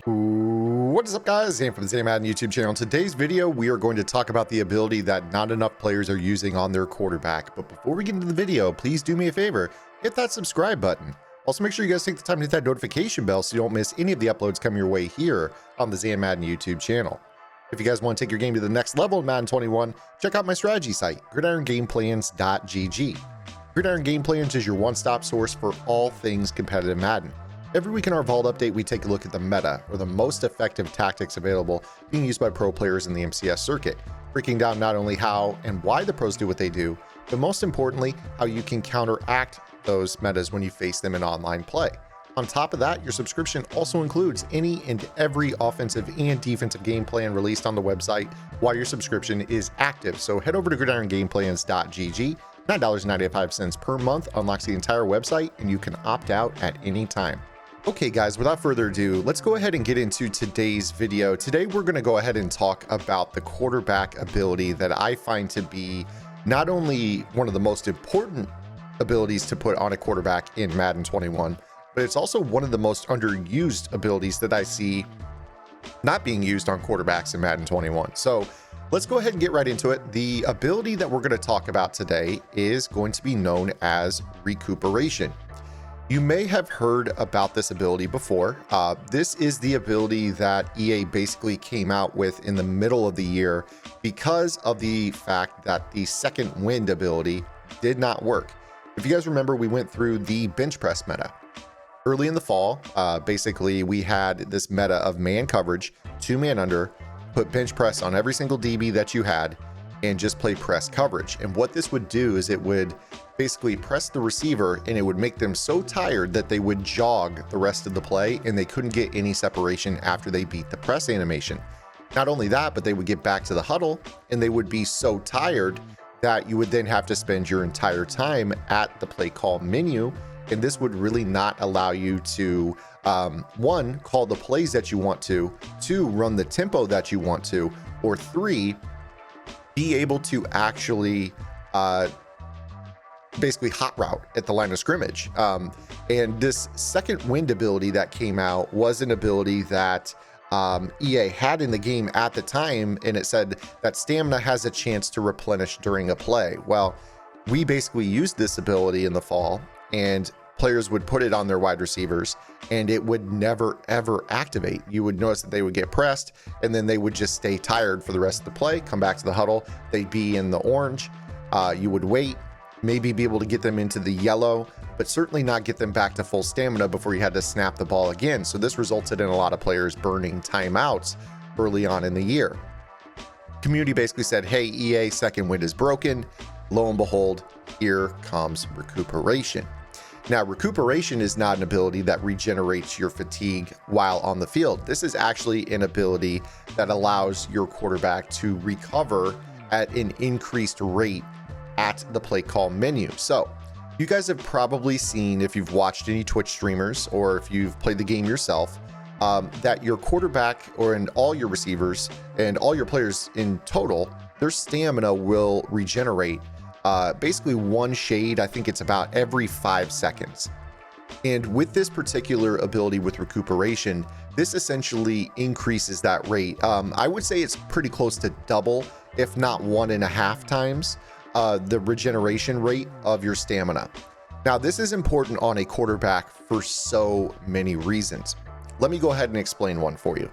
What is up, guys? Zan from the Madden YouTube channel. In today's video, we are going to talk about the ability that not enough players are using on their quarterback. But before we get into the video, please do me a favor, hit that subscribe button. Also, make sure you guys take the time to hit that notification bell so you don't miss any of the uploads coming your way here on the Zan Madden YouTube channel. If you guys want to take your game to the next level in Madden 21, check out my strategy site, gridirongameplans.gg. Gridiron Game Plans is your one-stop source for all things competitive Madden. Every week in our Vault update, we take a look at the meta, or the most effective tactics available being used by pro players in the MCS circuit, breaking down not only how and why the pros do what they do, but most importantly, how you can counteract those metas when you face them in online play. On top of that, your subscription also includes any and every offensive and defensive game plan released on the website while your subscription is active. So head over to gridirongameplans.gg. $9.95 per month unlocks the entire website, and you can opt out at any time. Okay guys, without further ado, let's go ahead and get into today's video. Today we're going to go ahead and talk about the quarterback ability that I find to be not only one of the most important abilities to put on a quarterback in Madden 21, but it's also one of the most underused abilities that I see not being used on quarterbacks in Madden 21. So let's go ahead and get right into it. The ability that we're going to talk about today is going to be known as Recuperation. You may have heard about this ability before. This is the ability that EA basically came out with in the middle of the year because of the fact that the second wind ability did not work. If you guys remember, we went through the bench press meta. Early in the fall, basically we had this meta of man coverage, 2-man under, put bench press on every single DB that you had, and just play press coverage. And what this would do is it would basically press the receiver, and it would make them so tired that they would jog the rest of the play and they couldn't get any separation after they beat the press animation. Not only that, but they would get back to the huddle and they would be so tired that you would then have to spend your entire time at the play call menu. And this would really not allow you to, one, call the plays that you want to, two, run the tempo that you want to, or three, be able to actually basically hot route at the line of scrimmage. And this second wind ability that came out was an ability that EA had in the game at the time, and it said that stamina has a chance to replenish during a play. Well, we basically used this ability in the fall, and players would put it on their wide receivers and it would never ever activate. You would notice that they would get pressed and then they would just stay tired for the rest of the play, come back to the huddle, they'd be in the orange. You would wait, maybe be able to get them into the yellow, but certainly not get them back to full stamina before you had to snap the ball again. So this resulted in a lot of players burning timeouts early on in the year. Community basically said, hey, EA, second wind is broken. Lo and behold, here comes Recuperation. Now, Recuperation is not an ability that regenerates your fatigue while on the field. This is actually an ability that allows your quarterback to recover at an increased rate at the play call menu. So you guys have probably seen, if you've watched any Twitch streamers or if you've played the game yourself, that your quarterback and all your receivers and all your players in total, their stamina will regenerate basically one shade. I think it's about every 5 seconds. And with this particular ability with Recuperation, this essentially increases that rate. I would say it's pretty close to double, if not 1.5 times the regeneration rate of your stamina. Now, this is important on a quarterback for so many reasons. Let me go ahead and explain one for you.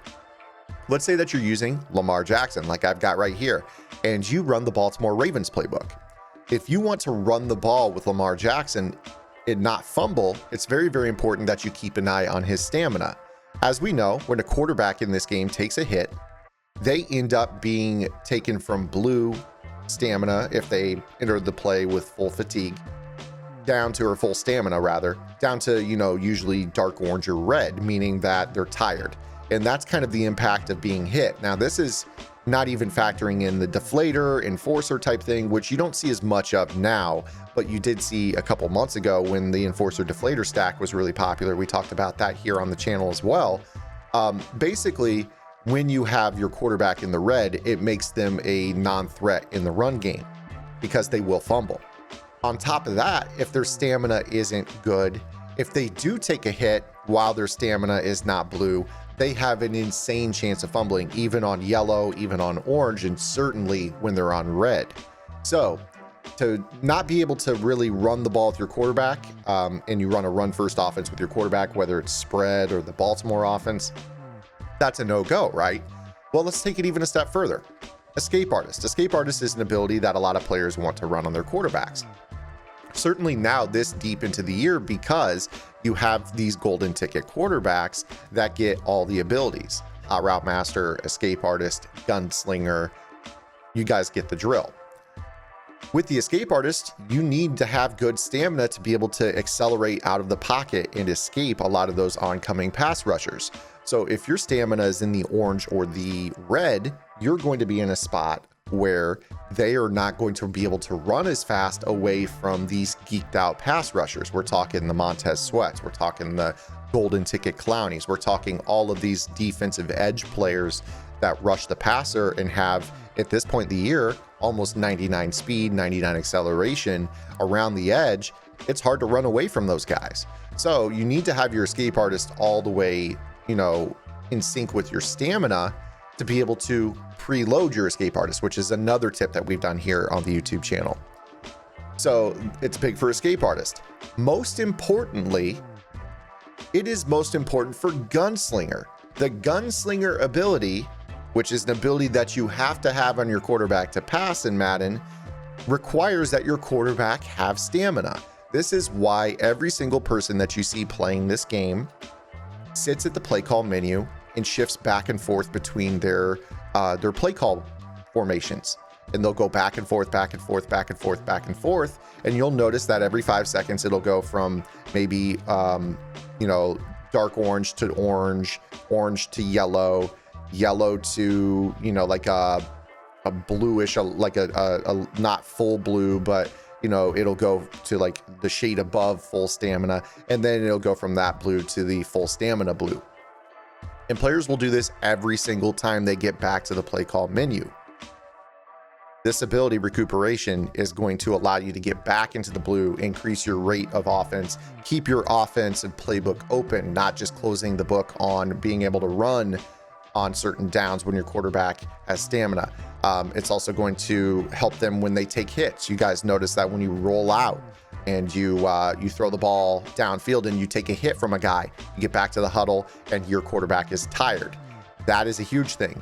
Let's say that you're using Lamar Jackson, like I've got right here, and you run the Baltimore Ravens playbook. If you want to run the ball with Lamar Jackson and not fumble, it's very, very important that you keep an eye on his stamina. As we know, when a quarterback in this game takes a hit, they end up being taken from blue stamina if they enter the play with full fatigue, down to, or full stamina rather, down to, usually dark orange or red, meaning that they're tired. And that's kind of the impact of being hit. Now, this is not even factoring in the deflator, enforcer type thing, which you don't see as much of now, but you did see a couple months ago when the enforcer deflator stack was really popular. We talked about that here on the channel as well. Basically, when you have your quarterback in the red, it makes them a non-threat in the run game because they will fumble. On top of that, if their stamina isn't good If they do take a hit while their stamina is not blue, they have an insane chance of fumbling, even on yellow, even on orange, and certainly when they're on red. So to not be able to really run the ball with your quarterback, and you run a run first offense with your quarterback, whether it's spread or the Baltimore offense, that's a no-go, right? Well, let's take it even a step further. Escape Artist. Escape Artist is an ability that a lot of players want to run on their quarterbacks. Certainly now this deep into the year, because you have these golden ticket quarterbacks that get all the abilities. Route Master, Escape Artist, Gunslinger, you guys get the drill. With the Escape Artist, you need to have good stamina to be able to accelerate out of the pocket and escape a lot of those oncoming pass rushers. So if your stamina is in the orange or the red, you're going to be in a spot where they are not going to be able to run as fast away from these geeked out pass rushers. We're talking the Montez Sweats, we're talking the golden ticket Clownies, we're talking all of these defensive edge players that rush the passer and have, at this point in the year, almost 99 speed, 99 acceleration around the edge. It's hard to run away from those guys. So you need to have your Escape Artist all the way, in sync with your stamina to be able to preload your Escape Artist, which is another tip that we've done here on the YouTube channel. So it's big for Escape Artist. Most importantly, it is most important for Gunslinger. The Gunslinger ability, which is an ability that you have to have on your quarterback to pass in Madden, requires that your quarterback have stamina. This is why every single person that you see playing this game sits at the play call menu and shifts back and forth between their play call formations. And they'll go back and forth, back and forth, back and forth, back and forth. And you'll notice that every 5 seconds, it'll go from maybe, dark orange to orange, orange to yellow, yellow to, like a bluish, like a not full blue, but it'll go to like the shade above full stamina, and then it'll go from that blue to the full stamina blue. And players will do this every single time they get back to the play call menu. This ability, Recuperation, is going to allow you to get back into the blue, increase your rate of offense, keep your offensive playbook open, not just closing the book on being able to run on certain downs when your quarterback has stamina. It's also going to help them when they take hits. You guys notice that when you roll out and you throw the ball downfield and you take a hit from a guy, you get back to the huddle and your quarterback is tired. That is a huge thing.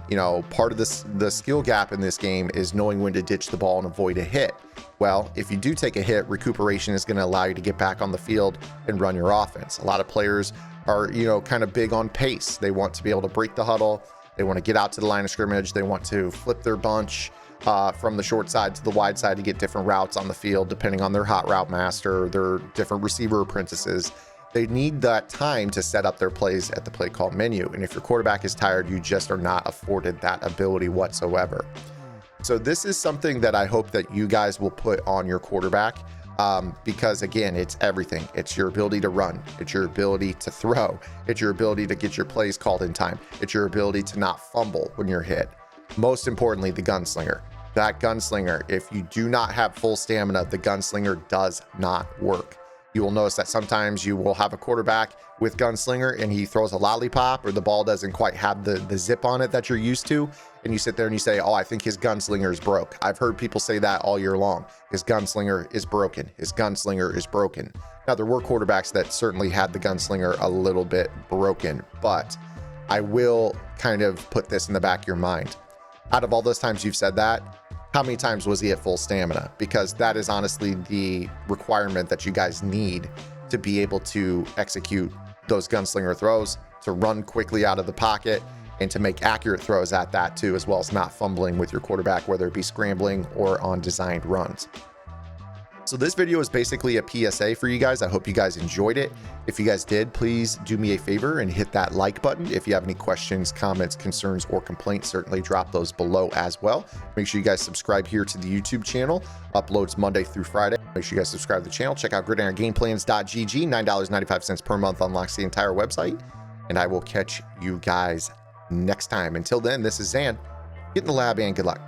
Part of the skill gap in this game is knowing when to ditch the ball and avoid a hit. Well, if you do take a hit, Recuperation is going to allow you to get back on the field and run your offense. A lot of players are, kind of big on pace. They want to be able to break the huddle. They want to get out to the line of scrimmage. They want to flip their bunch from the short side to the wide side to get different routes on the field, depending on their hot route master, their different receiver apprentices. They need that time to set up their plays at the play call menu. And if your quarterback is tired, you just are not afforded that ability whatsoever. So this is something that I hope that you guys will put on your quarterback. Because again, it's everything. It's your ability to run. It's your ability to throw. It's your ability to get your plays called in time. It's your ability to not fumble when you're hit. Most importantly, the Gunslinger. That Gunslinger, if you do not have full stamina, the Gunslinger does not work. You will notice that sometimes you will have a quarterback with Gunslinger and he throws a lollipop, or the ball doesn't quite have the zip on it that you're used to. And you sit there and you say, oh, I think his Gunslinger is broke. I've heard people say that all year long. His Gunslinger is broken. His Gunslinger is broken. Now, there were quarterbacks that certainly had the Gunslinger a little bit broken, but I will kind of put this in the back of your mind. Out of all those times you've said that, how many times was he at full stamina? Because that is honestly the requirement that you guys need to be able to execute those Gunslinger throws, to run quickly out of the pocket, and to make accurate throws at that too, as well as not fumbling with your quarterback, whether it be scrambling or on designed runs. So this video is basically a PSA for you guys. I hope you guys enjoyed it. If you guys did, please do me a favor and hit that like button. If you have any questions, comments, concerns, or complaints, certainly drop those below as well. Make sure you guys subscribe here to the YouTube channel. Uploads Monday through Friday. Make sure you guys subscribe to the channel. Check out gridirongameplans.gg. $9.95 per month unlocks the entire website. And I will catch you guys next time. Until then, this is Zan. Get in the lab and good luck.